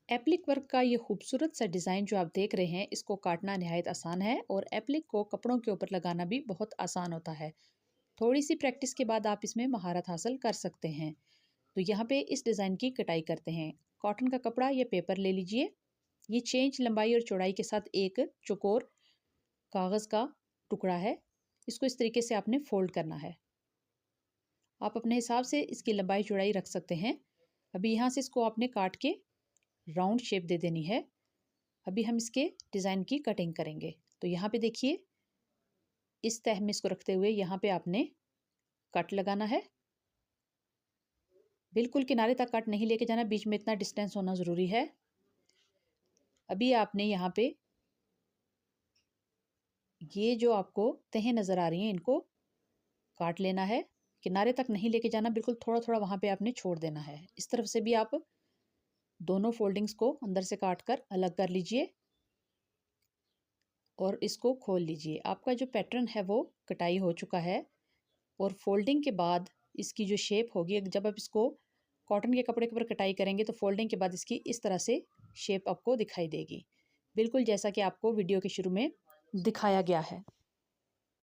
Applique work का ये खूबसूरत सा डिज़ाइन जो आप देख रहे हैं, इसको काटना नहायत आसान है और एप्लिक को कपड़ों के ऊपर लगाना भी बहुत आसान होता है। थोड़ी सी प्रैक्टिस के बाद आप इसमें महारत हासिल कर सकते हैं। तो यहाँ पे इस डिज़ाइन की कटाई करते हैं। कॉटन का कपड़ा या पेपर ले लीजिए। ये 6 इंच लंबाई और चौड़ाई के साथ एक चौकोर कागज़ का टुकड़ा है। इसको इस तरीके से आपने फोल्ड करना है। आप अपने हिसाब से इसकी लंबाई चौड़ाई रख सकते हैं। अभी यहाँ से इसको आपने काट के राउंड शेप दे देनी है। अभी हम इसके डिज़ाइन की कटिंग करेंगे। तो यहाँ पे देखिए, इस तह में इसको रखते हुए यहाँ पे आपने कट लगाना है। बिल्कुल किनारे तक कट नहीं लेके जाना, बीच में इतना डिस्टेंस होना ज़रूरी है। अभी आपने यहाँ पे ये जो आपको तहें नज़र आ रही हैं, इनको काट लेना है। किनारे तक नहीं लेके जाना, बिल्कुल थोड़ा थोड़ा वहाँ पे आपने छोड़ देना है। इस तरफ से भी आप दोनों फोल्डिंग्स को अंदर से काट कर अलग कर लीजिए और इसको खोल लीजिए। आपका जो पैटर्न है वो कटाई हो चुका है और फोल्डिंग के बाद इसकी जो शेप होगी, जब आप इसको कॉटन के कपड़े के ऊपर कटाई करेंगे तो फोल्डिंग के बाद इसकी इस तरह से शेप आपको दिखाई देगी, बिल्कुल जैसा कि आपको वीडियो के शुरू में दिखाया गया है।